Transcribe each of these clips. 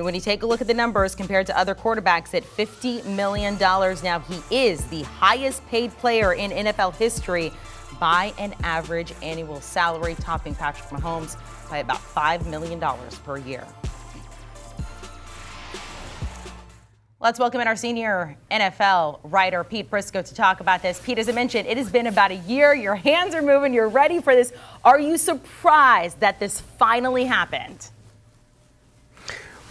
when you take a look at the numbers compared to other quarterbacks at $50 million now, he is the highest paid player in NFL history by an average annual salary, topping Patrick Mahomes by about $5 million per year. Let's welcome in our senior NFL writer, Pete Prisco, to talk about this. Pete, as I mentioned, it has been about a year. Your hands are moving. You're ready for this. Are you surprised that this finally happened?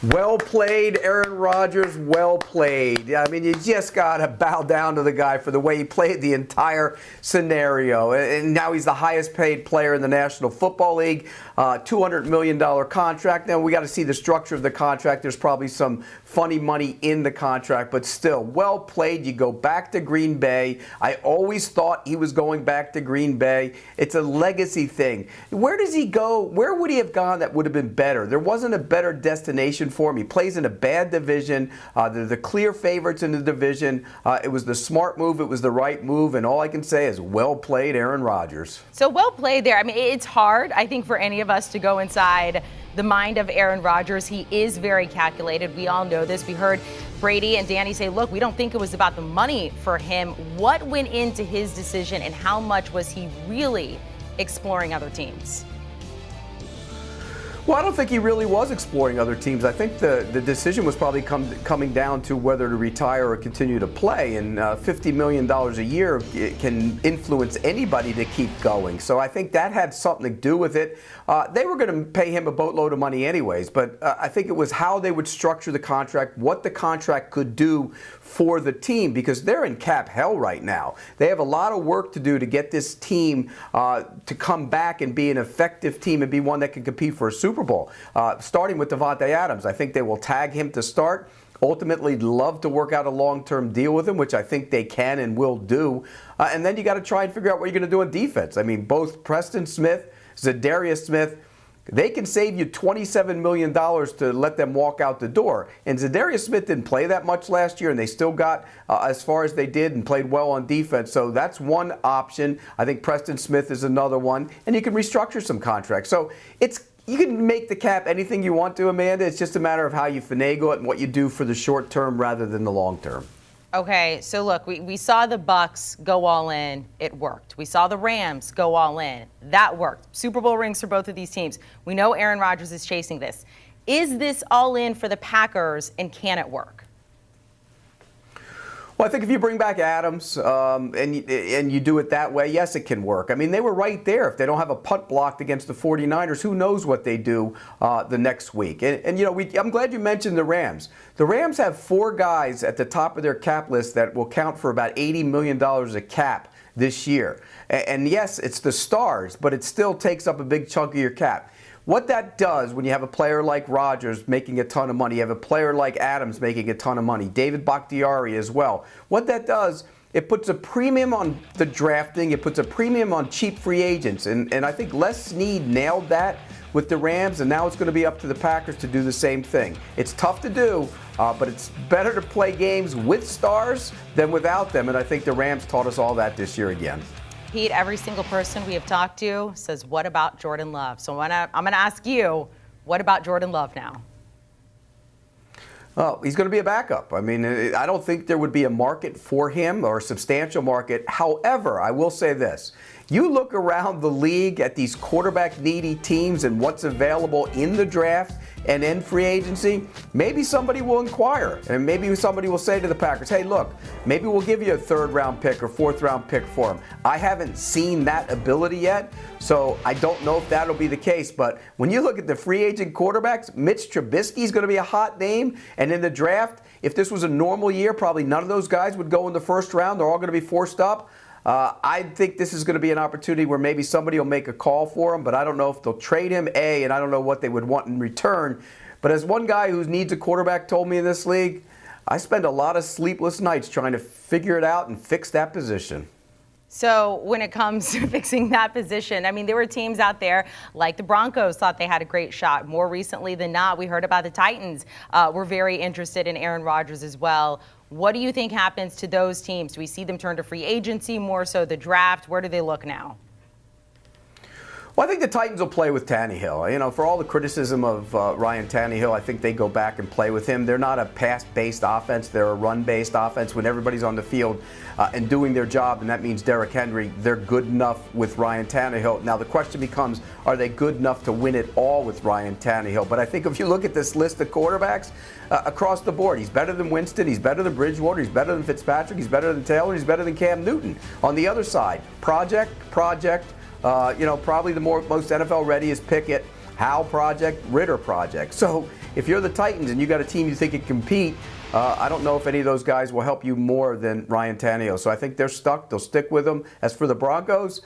Well played, Aaron Rodgers, well played. I mean, you just got to bow down to the guy for the way he played the entire scenario. And now he's the highest paid player in the National Football League, $200 million contract. Now, we got to see the structure of the contract. There's probably some funny money in the contract, but still, well played. You go back to Green Bay. I always thought he was going back to Green Bay. It's a legacy thing. Where does he go? Where would he have gone that would have been better? There wasn't a better destination for him. He plays in a bad division. They're the clear favorites in the division. It was the smart move. It was the right move. And all I can say is well played, Aaron Rodgers. So well played there. I mean, it's hard, I think, for any of us to go inside the mind of Aaron Rodgers. He is very calculated. We all know this. We heard Brady and Danny say, look, we don't think it was about the money for him. What went into his decision, and how much was he really exploring other teams? Well, I don't think he really was exploring other teams. I think the decision was probably coming down to whether to retire or continue to play. And $50 million a year can influence anybody to keep going. So I think that had something to do with it. They were going to pay him a boatload of money anyways, but I think it was how they would structure the contract, what the contract could do for the team, because they're in cap hell right now. They have a lot of work to do to get this team to come back and be an effective team and be one that can compete for a Super Bowl. Starting with Davante Adams, I think they will tag him to start. Ultimately, love to work out a long-term deal with him, which I think they can and will do. And then you got to try and figure out what you're going to do on defense. I mean, both Preston Smith, Zadarius Smith, they can save you $27 million to let them walk out the door. And Zadarius Smith didn't play that much last year, and they still got as far as they did and played well on defense. So that's one option. I think Preston Smith is another one. And you can restructure some contracts. So you can make the cap anything you want to, Amanda. It's just a matter of how you finagle it and what you do for the short term rather than the long term. Okay, so look, we saw the Bucs go all in. It worked. We saw the Rams go all in. That worked. Super Bowl rings for both of these teams. We know Aaron Rodgers is chasing this. Is this all in for the Packers, and can it work? Well, I think if you bring back Adams and you do it that way, yes, it can work. I mean, they were right there. If they don't have a punt blocked against the 49ers, who knows what they do the next week. And you know, I'm glad you mentioned the Rams. The Rams have 4 guys at the top of their cap list that will count for about $80 million of cap this year. And yes, it's the stars, but it still takes up a big chunk of your cap. What that does when you have a player like Rodgers making a ton of money, you have a player like Adams making a ton of money, David Bakhtiari as well. What that does, it puts a premium on the drafting, it puts a premium on cheap free agents. And I think Les Snead nailed that with the Rams, and now it's going to be up to the Packers to do the same thing. It's tough to do, but it's better to play games with stars than without them, and I think the Rams taught us all that this year again. Pete, every single person we have talked to says, what about Jordan Love? So I'm going to ask you, what about Jordan Love now? Well, he's going to be a backup. I mean, I don't think there would be a market for him or a substantial market. However, I will say this. You look around the league at these quarterback-needy teams and what's available in the draft and in free agency, maybe somebody will inquire. And maybe somebody will say to the Packers, hey, look, maybe we'll give you a 3rd-round pick or 4th-round pick for him. I haven't seen that ability yet, so I don't know if that'll be the case. But when you look at the free agent quarterbacks, Mitch Trubisky is going to be a hot name. And in the draft, if this was a normal year, probably none of those guys would go in the 1st round. They're all going to be forced up. I think this is going to be an opportunity where maybe somebody will make a call for him, but I don't know if they'll trade him, and I don't know what they would want in return. But as one guy who needs a quarterback told me in this league, I spend a lot of sleepless nights trying to figure it out and fix that position. So when it comes to fixing that position, I mean, there were teams out there like the Broncos thought they had a great shot. More recently than not, we heard about the Titans were very interested in Aaron Rodgers as well. What do you think happens to those teams? Do we see them turn to free agency, more so the draft? Where do they look now? Well, I think the Titans will play with Tannehill. You know, for all the criticism of Ryan Tannehill, I think they go back and play with him. They're not a pass-based offense. They're a run-based offense. When everybody's on the field and doing their job, and that means Derrick Henry, they're good enough with Ryan Tannehill. Now, the question becomes, are they good enough to win it all with Ryan Tannehill? But I think if you look at this list of quarterbacks across the board, he's better than Winston, he's better than Bridgewater, he's better than Fitzpatrick, he's better than Taylor, he's better than Cam Newton. On the other side, project, probably the most NFL ready is Pickett, Howe project, Ritter project. So if you're the Titans and you got a team you think can compete, I don't know if any of those guys will help you more than Ryan Tannehill. So I think they're stuck. They'll stick with him. As for the Broncos,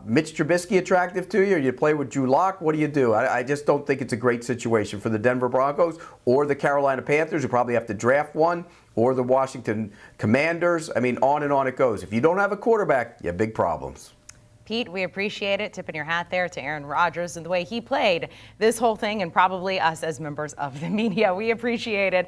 Mitch Trubisky attractive to you? Or you play with Drew Lock? What do you do? I just don't think it's a great situation for the Denver Broncos or the Carolina Panthers, who probably have to draft one, or the Washington Commanders. I mean, on and on it goes. If you don't have a quarterback, you have big problems. Pete, we appreciate it. Tipping your hat there to Aaron Rodgers and the way he played this whole thing, and probably us as members of the media. We appreciate it.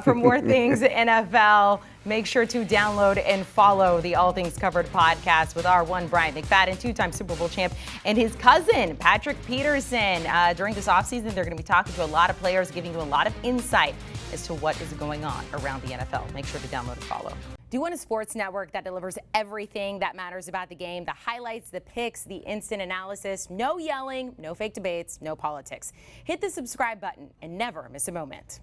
For more things NFL, make sure to download and follow the All Things Covered podcast with our one Brian McFadden, two-time Super Bowl champ, and his cousin, Patrick Peterson. During this offseason, they're going to be talking to a lot of players, giving you a lot of insight as to what is going on around the NFL. Make sure to download and follow. Do you want a sports network that delivers everything that matters about the game? The highlights, the picks, the instant analysis, no yelling, no fake debates, no politics. Hit the subscribe button and never miss a moment.